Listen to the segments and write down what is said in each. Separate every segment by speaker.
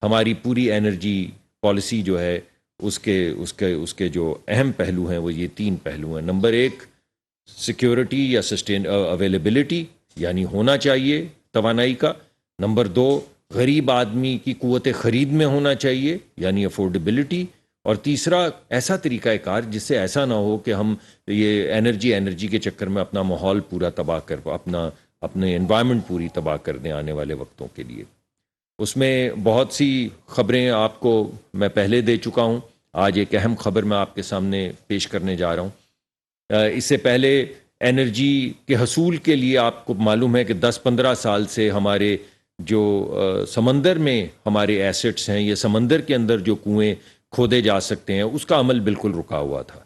Speaker 1: ہماری پوری energy policy جو ہے اس کے جو اہم پہلو ہیں وہ یہ 3 پہلو ہیں. نمبر 1 سیکیورٹی یا سسٹین اویلیبلٹی یعنی ہونا چاہیے توانائی کا. نمبر 2 غریب آدمی کی قوت خرید میں ہونا چاہیے یعنی افورڈیبلٹی. اور تیسرا ایسا طریقہ کار جس سے ایسا نہ ہو کہ ہم یہ انرجی کے چکر میں اپنا ماحول پورا تباہ کر اپنے انوائرمنٹ پوری تباہ کر دیں آنے والے وقتوں کے لیے. اس میں بہت سی خبریں آپ کو میں پہلے دے چکا ہوں. آج ایک اہم خبر میں آپ کے سامنے پیش کرنے جا رہا ہوں. اس سے پہلے انرجی کے حصول کے لیے آپ کو معلوم ہے کہ 10-15 سال سے ہمارے جو سمندر میں ہمارے ایسٹس ہیں، یہ سمندر کے اندر جو کنویں کھودے جا سکتے ہیں، اس کا عمل بالکل رکا ہوا تھا.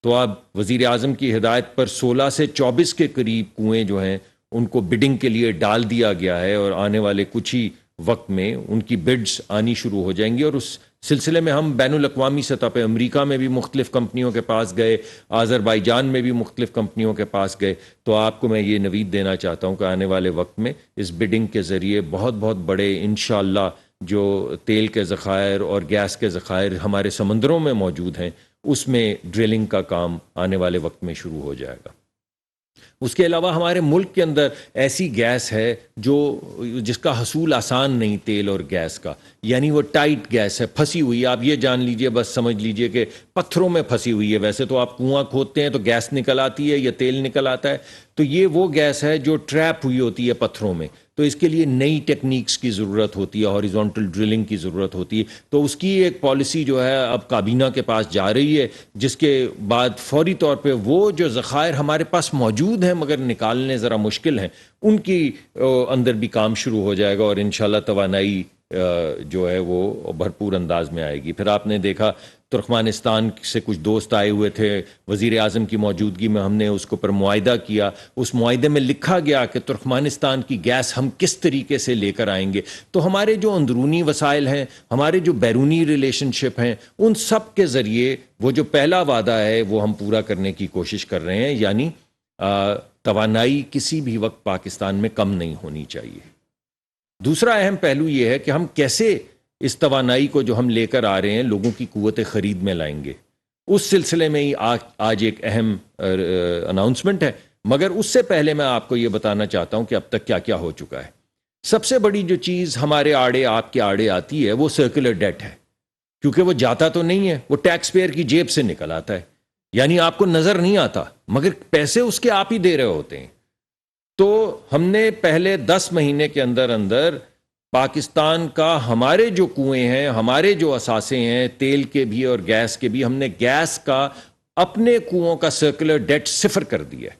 Speaker 1: تو اب وزیر اعظم کی ہدایت پر 16 سے 24 کے قریب کنویں جو ہیں ان کو بڈنگ کے لیے ڈال دیا گیا ہے، اور آنے والے کچھ ہی وقت میں ان کی بڈز آنی شروع ہو جائیں گی. اور اس سلسلے میں ہم بین الاقوامی سطح پہ امریکہ میں بھی مختلف کمپنیوں کے پاس گئے، آذربائیجان میں بھی مختلف کمپنیوں کے پاس گئے. تو آپ کو میں یہ نوید دینا چاہتا ہوں کہ آنے والے وقت میں اس بڈنگ کے ذریعے بہت بہت بڑے انشاءاللہ جو تیل کے ذخائر اور گیس کے ذخائر ہمارے سمندروں میں موجود ہیں، اس میں ڈرلنگ کا کام آنے والے وقت میں شروع ہو جائے گا. اس کے علاوہ ہمارے ملک کے اندر ایسی گیس ہے جس کا حصول آسان نہیں، تیل اور گیس کا، یعنی وہ ٹائٹ گیس ہے، پھنسی ہوئی. آپ یہ جان لیجئے، بس سمجھ لیجئے کہ پتھروں میں پھنسی ہوئی ہے. ویسے تو آپ کنواں کھودتے ہیں تو گیس نکل آتی ہے یا تیل نکل آتا ہے، تو یہ وہ گیس ہے جو ٹریپ ہوئی ہوتی ہے پتھروں میں. تو اس کے لیے نئی ٹیکنیکس کی ضرورت ہوتی ہے، ہاریزونٹل ڈرلنگ کی ضرورت ہوتی ہے. تو اس کی ایک پالیسی جو ہے اب کابینہ کے پاس جا رہی ہے، جس کے بعد فوری طور پہ وہ جو ذخائر ہمارے پاس موجود ہیں مگر نکالنے ذرا مشکل ہیں، ان کی اندر بھی کام شروع ہو جائے گا، اور انشاءاللہ توانائی جو ہے وہ بھرپور انداز میں آئے گی. پھر آپ نے دیکھا ترکمانستان سے کچھ دوست آئے ہوئے تھے، وزیر اعظم کی موجودگی میں ہم نے اس کے اوپر معاہدہ کیا. اس معاہدے میں لکھا گیا کہ ترکمانستان کی گیس ہم کس طریقے سے لے کر آئیں گے. تو ہمارے جو اندرونی وسائل ہیں، ہمارے جو بیرونی ریلیشن شپ ہیں، ان سب کے ذریعے وہ جو پہلا وعدہ ہے وہ ہم پورا کرنے کی کوشش کر رہے ہیں، یعنی توانائی کسی بھی وقت پاکستان میں کم نہیں ہونی چاہیے. دوسرا اہم پہلو یہ ہے کہ ہم کیسے اس توانائی کو جو ہم لے کر آ رہے ہیں لوگوں کی قوت خرید میں لائیں گے. اس سلسلے میں ہی آج ایک اہم اناؤنسمنٹ ہے. مگر اس سے پہلے میں آپ کو یہ بتانا چاہتا ہوں کہ اب تک کیا کیا ہو چکا ہے. سب سے بڑی جو چیز ہمارے آڑے، آپ کے آڑے آتی ہے، وہ سرکولر ڈیٹ ہے. کیونکہ وہ جاتا تو نہیں ہے، وہ ٹیکس پیئر کی جیب سے نکل آتا ہے، یعنی آپ کو نظر نہیں آتا مگر پیسے اس کے آپ ہی دے رہے ہوتے ہیں. تو ہم نے پہلے 10 مہینے کے اندر پاکستان کا ہمارے جو کنویں ہیں، ہمارے جو اثاثے ہیں تیل کے بھی اور گیس کے بھی، ہم نے گیس کا اپنے کنووں کا سرکولر ڈیٹ 0 کر دیا ہے.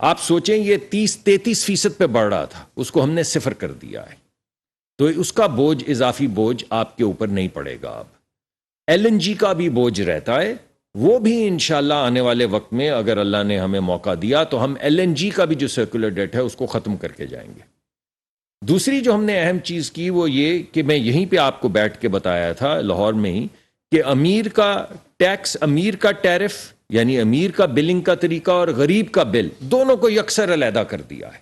Speaker 1: آپ سوچیں یہ 30-33% پہ بڑھ رہا تھا، اس کو ہم نے 0 کر دیا ہے. تو اس کا بوجھ، اضافی بوجھ آپ کے اوپر نہیں پڑے گا. اب LNG کا بھی بوجھ رہتا ہے، وہ بھی انشاءاللہ آنے والے وقت میں اگر اللہ نے ہمیں موقع دیا تو ہم LNG کا بھی جو سرکولر ڈیٹ ہے اس کو ختم کر کے جائیں گے. دوسری جو ہم نے اہم چیز کی وہ یہ کہ میں یہیں پہ آپ کو بیٹھ کے بتایا تھا لاہور میں ہی کہ امیر کا ٹیکس، امیر کا ٹیرف یعنی امیر کا بلنگ کا طریقہ اور غریب کا بل، دونوں کو یکسر علیحدہ کر دیا ہے.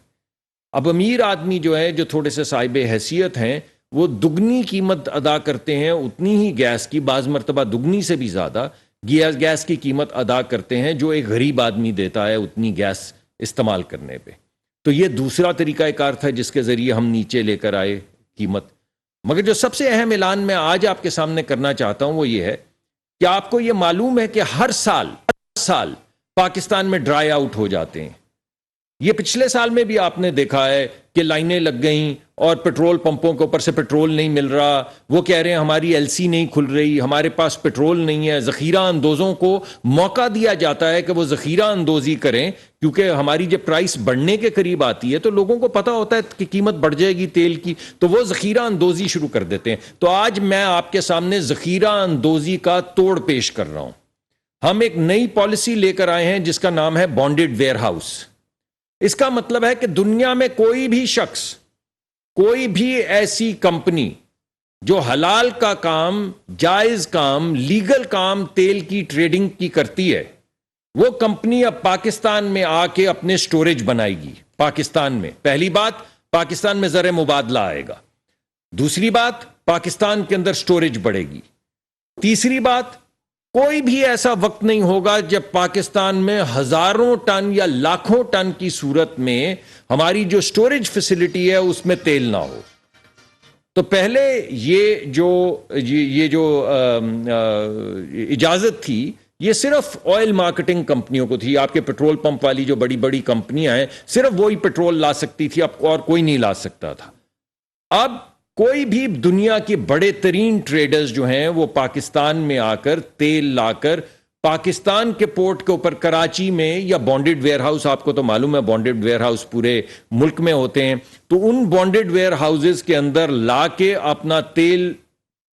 Speaker 1: اب امیر آدمی جو ہے، جو تھوڑے سے صاحب حیثیت ہیں، وہ دگنی قیمت ادا کرتے ہیں، اتنی ہی گیس کی، بعض مرتبہ دگنی سے بھی زیادہ گیس کی قیمت ادا کرتے ہیں جو ایک غریب آدمی دیتا ہے اتنی گیس استعمال کرنے پہ. تو یہ دوسرا طریقہ کار تھا جس کے ذریعے ہم نیچے لے کر آئے قیمت. مگر جو سب سے اہم اعلان میں آج آپ کے سامنے کرنا چاہتا ہوں وہ یہ ہے کہ آپ کو یہ معلوم ہے کہ ہر سال پاکستان میں ڈرائی آؤٹ ہو جاتے ہیں. یہ پچھلے سال میں بھی آپ نے دیکھا ہے کہ لائنیں لگ گئیں اور پیٹرول پمپوں کے اوپر سے پیٹرول نہیں مل رہا. وہ کہہ رہے ہیں ہماری LC نہیں کھل رہی، ہمارے پاس پیٹرول نہیں ہے. ذخیرہ اندوزوں کو موقع دیا جاتا ہے کہ وہ ذخیرہ اندوزی کریں، کیونکہ ہماری جب پرائس بڑھنے کے قریب آتی ہے تو لوگوں کو پتہ ہوتا ہے کہ قیمت بڑھ جائے گی تیل کی، تو وہ ذخیرہ اندوزی شروع کر دیتے ہیں. تو آج میں آپ کے سامنے ذخیرہ اندوزی کا توڑ پیش کر رہا ہوں. ہم ایک نئی پالیسی لے کر آئے ہیں جس کا نام ہے بانڈڈ ویئر ہاؤس. اس کا مطلب ہے کہ دنیا میں کوئی بھی شخص، کوئی بھی ایسی کمپنی جو حلال کا کام، جائز کام، لیگل کام تیل کی ٹریڈنگ کی کرتی ہے، وہ کمپنی اب پاکستان میں آ کے اپنے سٹوریج بنائے گی. پاکستان میں پہلی بات، پاکستان میں زر مبادلہ آئے گا. دوسری بات، پاکستان کے اندر سٹوریج بڑھے گی. تیسری بات, کوئی بھی ایسا وقت نہیں ہوگا جب پاکستان میں ہزاروں ٹن یا لاکھوں ٹن کی صورت میں ہماری جو سٹوریج فیسلٹی ہے اس میں تیل نہ ہو. تو پہلے یہ جو اجازت تھی یہ صرف آئل مارکیٹنگ کمپنیوں کو تھی. آپ کے پیٹرول پمپ والی جو بڑی بڑی کمپنیاں ہیں صرف وہی پیٹرول لا سکتی تھی, اب اور کوئی نہیں لا سکتا تھا. اب کوئی بھی دنیا کے بڑے ترین ٹریڈرز جو ہیں وہ پاکستان میں آ کر تیل لا کر پاکستان کے پورٹ کے اوپر کراچی میں یا بانڈڈ ویئر ہاؤس, آپ کو تو معلوم ہے بانڈڈ ویئر ہاؤس پورے ملک میں ہوتے ہیں, تو ان بانڈڈ ویئر ہاؤسز کے اندر لا کے اپنا تیل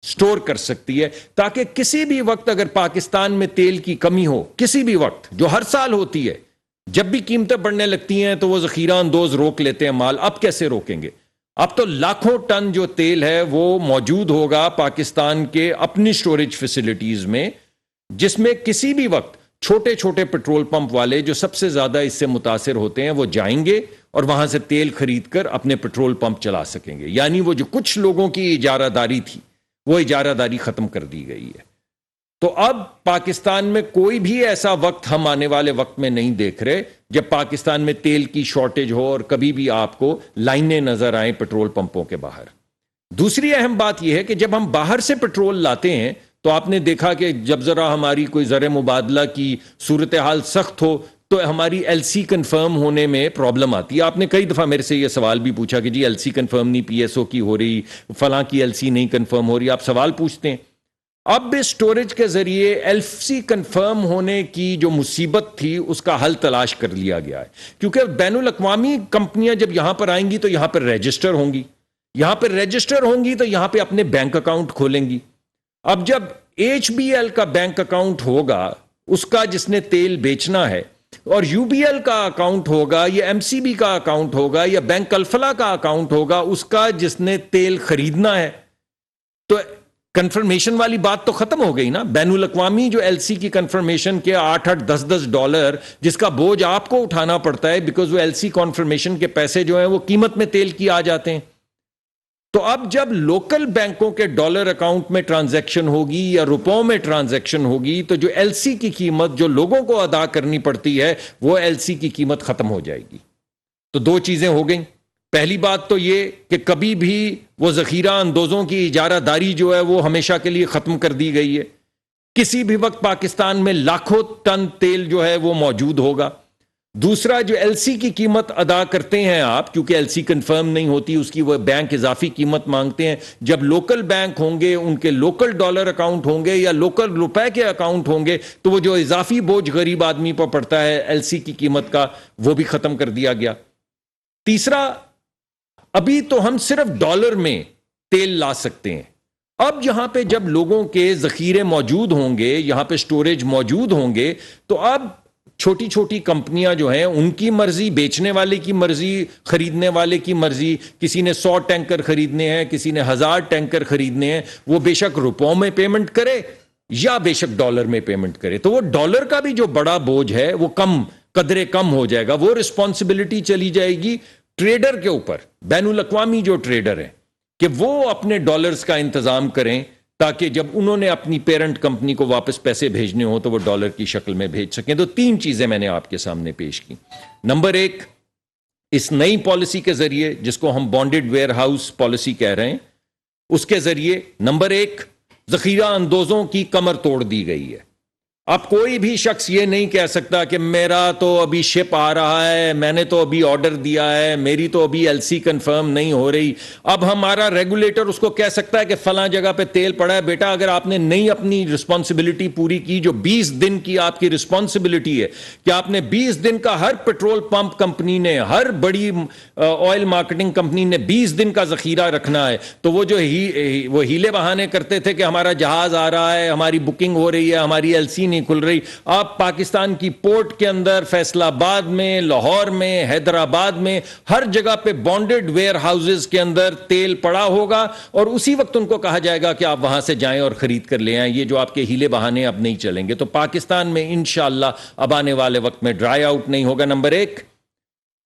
Speaker 1: سٹور کر سکتی ہے, تاکہ کسی بھی وقت اگر پاکستان میں تیل کی کمی ہو, کسی بھی وقت, جو ہر سال ہوتی ہے, جب بھی قیمتیں بڑھنے لگتی ہیں تو وہ ذخیرہ اندوز روک لیتے ہیں مال. اب کیسے روکیں گے؟ اب تو لاکھوں ٹن جو تیل ہے وہ موجود ہوگا پاکستان کے اپنی سٹوریج فیسلٹیز میں, جس میں کسی بھی وقت چھوٹے چھوٹے پیٹرول پمپ والے جو سب سے زیادہ اس سے متاثر ہوتے ہیں وہ جائیں گے اور وہاں سے تیل خرید کر اپنے پیٹرول پمپ چلا سکیں گے. یعنی وہ جو کچھ لوگوں کی اجارہ داری تھی وہ اجارہ داری ختم کر دی گئی ہے. تو اب پاکستان میں کوئی بھی ایسا وقت ہم آنے والے وقت میں نہیں دیکھ رہے جب پاکستان میں تیل کی شارٹیج ہو اور کبھی بھی آپ کو لائنیں نظر آئیں پیٹرول پمپوں کے باہر. دوسری اہم بات یہ ہے کہ جب ہم باہر سے پیٹرول لاتے ہیں تو آپ نے دیکھا کہ جب ذرا ہماری کوئی زر مبادلہ کی صورتحال سخت ہو تو ہماری ایل سی کنفرم ہونے میں پرابلم آتی ہے. آپ نے کئی دفعہ میرے سے یہ سوال بھی پوچھا کہ جی ایل سی کنفرم نہیں پی ایس او کی ہو رہی, فلاں کی ایل سی نہیں کنفرم ہو رہی, آپ سوال پوچھتے ہیں. اب اسٹوریج کے ذریعے ایل سی کنفرم ہونے کی جو مصیبت تھی اس کا حل تلاش کر لیا گیا ہے, کیونکہ بین الاقوامی کمپنیاں جب یہاں پر آئیں گی تو یہاں پر رجسٹر ہوں گی, یہاں پر رجسٹر ہوں گی تو یہاں پہ اپنے بینک اکاؤنٹ کھولیں گی. اب جب ایچ بی ایل کا بینک اکاؤنٹ ہوگا اس کا جس نے تیل بیچنا ہے, اور یو بی ایل کا اکاؤنٹ ہوگا یا ایم سی بی کا اکاؤنٹ ہوگا یا بینک الفلا کا اکاؤنٹ ہوگا اس کا جس نے تیل خریدنا ہے, تو کنفرمیشن والی بات تو ختم ہو گئی نا. بین الاقوامی جو ایل سی کی کنفرمیشن کے $8-10 جس کا بوجھ آپ کو اٹھانا پڑتا ہے بیکاز وہ ایل سی کنفرمیشن کے پیسے جو ہیں وہ قیمت میں تیل کی آ جاتے ہیں. تو اب جب لوکل بینکوں کے ڈالر اکاؤنٹ میں ٹرانزیکشن ہوگی یا روپوں میں ٹرانزیکشن ہوگی تو جو ایل سی کی قیمت جو لوگوں کو ادا کرنی پڑتی ہے وہ ایل سی کی قیمت ختم ہو جائے گی. تو دو چیزیں ہو گئیں. پہلی بات تو یہ کہ کبھی بھی وہ ذخیرہ اندوزوں کی اجارہ داری جو ہے وہ ہمیشہ کے لیے ختم کر دی گئی ہے. کسی بھی وقت پاکستان میں لاکھوں ٹن تیل جو ہے وہ موجود ہوگا. دوسرا, جو ایل سی کی قیمت ادا کرتے ہیں آپ, کیونکہ ایل سی کنفرم نہیں ہوتی, اس کی وہ بینک اضافی قیمت مانگتے ہیں. جب لوکل بینک ہوں گے, ان کے لوکل ڈالر اکاؤنٹ ہوں گے یا لوکل روپے کے اکاؤنٹ ہوں گے, تو وہ جو اضافی بوجھ غریب آدمی پر پڑتا ہے ایل سی کی قیمت کا, وہ بھی ختم کر دیا گیا. تیسرا, ابھی تو ہم صرف ڈالر میں تیل لا سکتے ہیں. اب یہاں پہ جب لوگوں کے ذخیرے موجود ہوں گے, یہاں پہ سٹوریج موجود ہوں گے, تو اب چھوٹی چھوٹی کمپنیاں جو ہیں ان کی مرضی, بیچنے والے کی مرضی, خریدنے والے کی مرضی, کسی نے 100 ٹینکر خریدنے ہیں, کسی نے 1000 ٹینکر خریدنے ہیں, وہ بے شک روپوں میں پیمنٹ کرے یا بے شک ڈالر میں پیمنٹ کرے. تو وہ ڈالر کا بھی جو بڑا بوجھ ہے وہ قدرے کم ہو جائے گا. وہ رسپانسبلٹی چلی جائے گی ٹریڈر کے اوپر, بین الاقوامی جو ٹریڈر ہیں, کہ وہ اپنے ڈالرز کا انتظام کریں تاکہ جب انہوں نے اپنی پیرنٹ کمپنی کو واپس پیسے بھیجنے ہوں تو وہ ڈالر کی شکل میں بھیج سکیں. تو تین چیزیں میں نے آپ کے سامنے پیش کی. نمبر ایک, اس نئی پالیسی کے ذریعے جس کو ہم بانڈڈ ویئر ہاؤس پالیسی کہہ رہے ہیں, اس کے ذریعے نمبر ایک, ذخیرہ اندوزوں کی کمر توڑ دی گئی ہے. اب کوئی بھی شخص یہ نہیں کہہ سکتا کہ میرا تو ابھی شپ آ رہا ہے, میں نے تو ابھی آرڈر دیا ہے, میری تو ابھی ایل سی کنفرم نہیں ہو رہی. اب ہمارا ریگولیٹر اس کو کہہ سکتا ہے کہ فلاں جگہ پہ تیل پڑا ہے, بیٹا اگر آپ نے نہیں اپنی رسپانسبلٹی پوری کی, جو 20 دن کی آپ کی رسپانسبلٹی ہے کہ آپ نے 20 دن کا, ہر پیٹرول پمپ کمپنی نے, ہر بڑی آئل مارکیٹنگ کمپنی نے 20 دن کا ذخیرہ رکھنا ہے. تو وہ جو وہ ہیلے بہانے کرتے تھے کہ ہمارا جہاز آ رہا ہے, ہماری بکنگ ہو رہی ہے, ہماری ایل سی کھل رہی, آپ پاکستان کی پورٹ کے اندر, فیصل آباد میں, لاہور میں, حیدرآباد میں, ہر جگہ پہ بانڈڈ ویئر ہاؤسز کے اندر تیل پڑا ہوگا اور اسی وقت ان کو کہا جائے گا کہ آپ وہاں سے جائیں اور خرید کر لے آئیں. یہ جو آپ کے ہیلے بہانے اب نہیں چلیں گے. تو پاکستان میں انشاءاللہ اب آنے والے وقت میں ڈرائی آؤٹ نہیں ہوگا, نمبر ایک.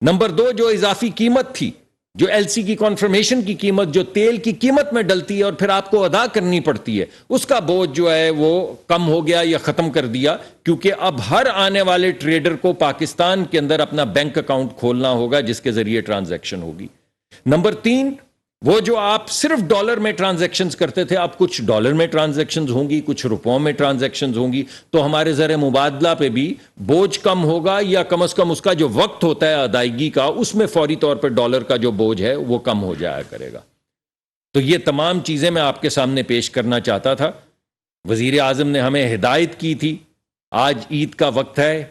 Speaker 1: نمبر دو, جو اضافی قیمت تھی جو ایل سی کی کانفرمیشن کی قیمت جو تیل کی قیمت میں ڈلتی ہے اور پھر آپ کو ادا کرنی پڑتی ہے، اس کا بوجھ جو ہے وہ کم ہو گیا یا ختم کر دیا، کیونکہ اب ہر آنے والے ٹریڈر کو پاکستان کے اندر اپنا بینک اکاؤنٹ کھولنا ہوگا جس کے ذریعے ٹرانزیکشن ہوگی۔ نمبر 3، وہ جو آپ صرف ڈالر میں ٹرانزیکشنز کرتے تھے، اب کچھ ڈالر میں ٹرانزیکشنز ہوں گی، کچھ روپوں میں ٹرانزیکشنز ہوں گی، تو ہمارے زر مبادلہ پہ بھی بوجھ کم ہوگا، یا کم از کم اس کا جو وقت ہوتا ہے ادائیگی کا، اس میں فوری طور پہ ڈالر کا جو بوجھ ہے وہ کم ہو جایا کرے گا۔ تو یہ تمام چیزیں میں آپ کے سامنے پیش کرنا چاہتا تھا۔ وزیر اعظم نے ہمیں ہدایت کی تھی، آج عید کا وقت ہے،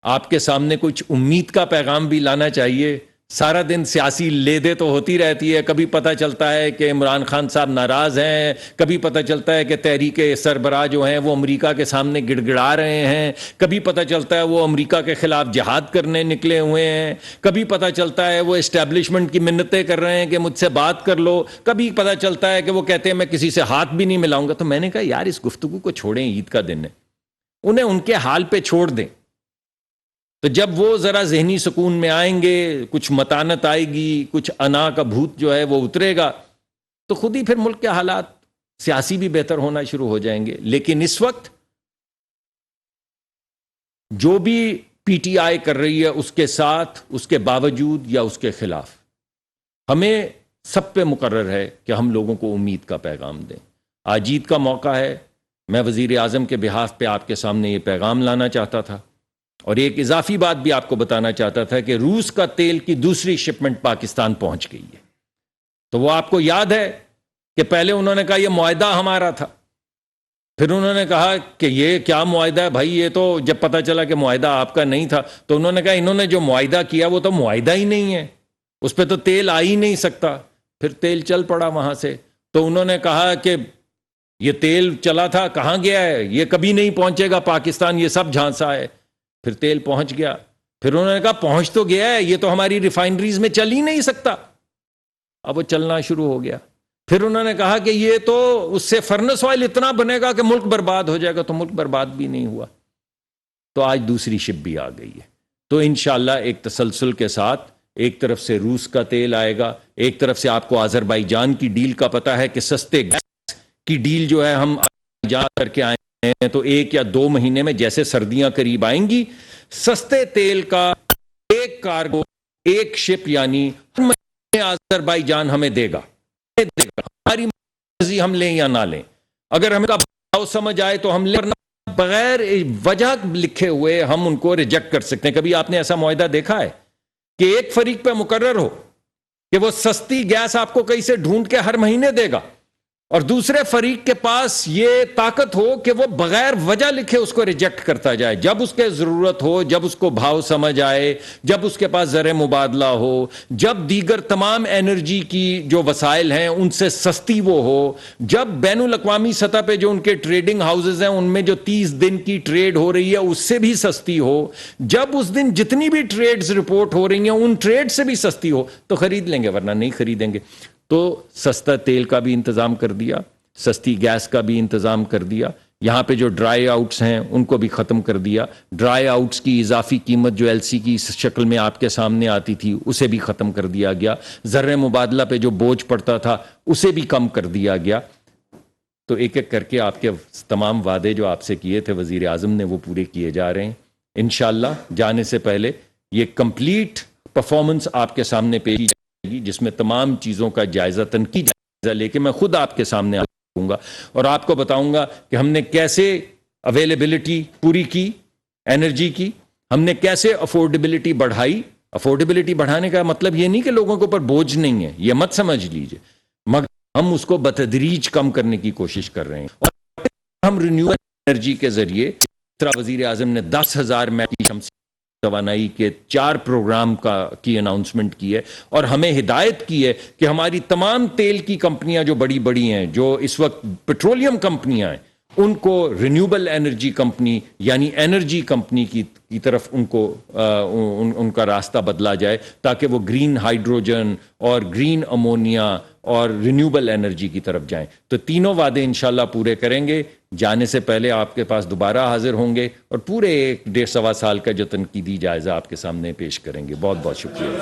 Speaker 1: آپ کے سامنے کچھ امید کا پیغام بھی لانا چاہیے۔ سارا دن سیاسی لے دے تو ہوتی رہتی ہے، کبھی پتہ چلتا ہے کہ عمران خان صاحب ناراض ہیں، کبھی پتہ چلتا ہے کہ تحریک سربراہ جو ہیں وہ امریکہ کے سامنے گڑ گڑا رہے ہیں، کبھی پتہ چلتا ہے وہ امریکہ کے خلاف جہاد کرنے نکلے ہوئے ہیں، کبھی پتہ چلتا ہے وہ اسٹیبلشمنٹ کی منتیں کر رہے ہیں کہ مجھ سے بات کر لو، کبھی پتہ چلتا ہے کہ وہ کہتے ہیں میں کسی سے ہاتھ بھی نہیں ملاؤں گا۔ تو میں نے کہا یار اس گفتگو کو چھوڑیں، عید کا دن ہے، انہیں ان کے حال پہ چھوڑ دیں۔ تو جب وہ ذرا ذہنی سکون میں آئیں گے، کچھ متانت آئے گی، کچھ انا کا بھوت جو ہے وہ اترے گا، تو خود ہی پھر ملک کے حالات سیاسی بھی بہتر ہونا شروع ہو جائیں گے۔ لیکن اس وقت جو بھی پی ٹی آئی کر رہی ہے، اس کے ساتھ، اس کے باوجود یا اس کے خلاف، ہمیں سب پہ مقرر ہے کہ ہم لوگوں کو امید کا پیغام دیں۔ آج عید کا موقع ہے، میں وزیر اعظم کے بہاف پہ آپ کے سامنے یہ پیغام لانا چاہتا تھا، اور ایک اضافی بات بھی آپ کو بتانا چاہتا تھا کہ روس کا تیل کی دوسری شپمنٹ پاکستان پہنچ گئی ہے۔ تو وہ آپ کو یاد ہے کہ پہلے انہوں نے کہا یہ معاہدہ ہمارا تھا، پھر انہوں نے کہا کہ یہ کیا معاہدہ ہے بھائی، یہ تو جب پتہ چلا کہ معاہدہ آپ کا نہیں تھا تو انہوں نے کہا انہوں نے جو معاہدہ کیا وہ تو معاہدہ ہی نہیں ہے، اس پہ تو تیل آ ہی نہیں سکتا۔ پھر تیل چل پڑا وہاں سے، تو انہوں نے کہا کہ یہ تیل چلا تھا کہاں گیا ہے، یہ کبھی نہیں پہنچے گا پاکستان، یہ سب جھانسا ہے۔ پھر تیل پہنچ گیا، پھر انہوں نے کہا پہنچ تو گیا ہے، یہ تو ہماری ریفائنریز میں چل ہی نہیں سکتا۔ اب وہ چلنا شروع ہو گیا۔ پھر انہوں نے کہا کہ یہ تو اس سے فرنس آئل اتنا بنے گا کہ ملک برباد ہو جائے گا، تو ملک برباد بھی نہیں ہوا۔ تو آج دوسری شپ بھی آ گئی ہے۔ تو انشاءاللہ ایک تسلسل کے ساتھ ایک طرف سے روس کا تیل آئے گا، ایک طرف سے آپ کو آذربائیجان کی ڈیل کا پتہ ہے کہ سستے گیس کی ڈیل جو ہے ہم جا کر کے آئے ہیں، تو 1 یا 2 مہینے میں جیسے سردیاں قریب آئیں گی، سستے تیل کا ایک کارگو، ایک شپ، یعنی آذربائیجان ہمیں دے گا، ہماری مرضی ہم لیں یا نہ لیں۔ اگر ہمیں بھاؤ سمجھ آئے تو ہم لیں، بغیر وجہ لکھے ہوئے ہم ان کو ریجیکٹ کر سکتے ہیں۔ کبھی آپ نے ایسا معاہدہ دیکھا ہے کہ ایک فریق پہ مقرر ہو کہ وہ سستی گیس آپ کو کہیں سے ڈھونڈ کے ہر مہینے دے گا، اور دوسرے فریق کے پاس یہ طاقت ہو کہ وہ بغیر وجہ لکھے اس کو ریجیکٹ کرتا جائے، جب اس کے ضرورت ہو، جب اس کو بھاؤ سمجھ آئے، جب اس کے پاس زر مبادلہ ہو، جب دیگر تمام انرجی کی جو وسائل ہیں ان سے سستی وہ ہو، جب بین الاقوامی سطح پہ جو ان کے ٹریڈنگ ہاؤسز ہیں ان میں جو 30 دن کی ٹریڈ ہو رہی ہے اس سے بھی سستی ہو، جب اس دن جتنی بھی ٹریڈز رپورٹ ہو رہی ہیں ان ٹریڈ سے بھی سستی ہو، تو خرید لیں گے، ورنہ نہیں خریدیں گے۔ تو سستا تیل کا بھی انتظام کر دیا، سستی گیس کا بھی انتظام کر دیا، یہاں پہ جو ڈرائی آؤٹس ہیں ان کو بھی ختم کر دیا، ڈرائی آؤٹس کی اضافی قیمت جو ایل سی کی شکل میں آپ کے سامنے آتی تھی اسے بھی ختم کر دیا گیا، زر مبادلہ پہ جو بوجھ پڑتا تھا اسے بھی کم کر دیا گیا۔ تو ایک ایک کر کے آپ کے تمام وعدے جو آپ سے کیے تھے وزیر اعظم نے وہ پورے کیے جا رہے ہیں۔ انشاءاللہ جانے سے پہلے یہ کمپلیٹ پرفارمنس آپ کے سامنے پیش کی جائے گی، جس میں تمام چیزوں کا جائزہ، تنقیدی جائزہ لے کے میں خود آپ کے سامنے آؤں گا اور آپ کو بتاؤں گا کہ ہم نے کیسے اویلیبلٹی پوری کی انرجی کی، ہم نے کیسے افورڈیبلٹی بڑھائی۔ افورڈیبلٹی بڑھانے کا مطلب یہ نہیں کہ لوگوں کے اوپر بوجھ نہیں ہے، یہ مت سمجھ لیجئے، مگر ہم اس کو بتدریج کم کرنے کی کوشش کر رہے ہیں۔ اور ہم رینیوبل انرجی کے ذریعے، اس طرح وزیر اعظم نے 10,000 میگاواٹ شمسی توانائی کے 4 پروگرام کی اناؤنسمنٹ کی ہے، اور ہمیں ہدایت کی ہے کہ ہماری تمام تیل کی کمپنیاں جو بڑی بڑی ہیں، جو اس وقت پیٹرولیم کمپنیاں ہیں، ان کو رینیوبل انرجی کمپنی یعنی انرجی کمپنی کی طرف ان کا راستہ بدلا جائے، تاکہ وہ گرین ہائیڈروجن اور گرین امونیا اور رینیوبل انرجی کی طرف جائیں۔ تو تینوں وعدے انشاءاللہ پورے کریں گے۔ جانے سے پہلے آپ کے پاس دوبارہ حاضر ہوں گے اور پورے 1.5 سوا سال کا جو تنقیدی جائزہ آپ کے سامنے پیش کریں گے۔ بہت بہت شکریہ۔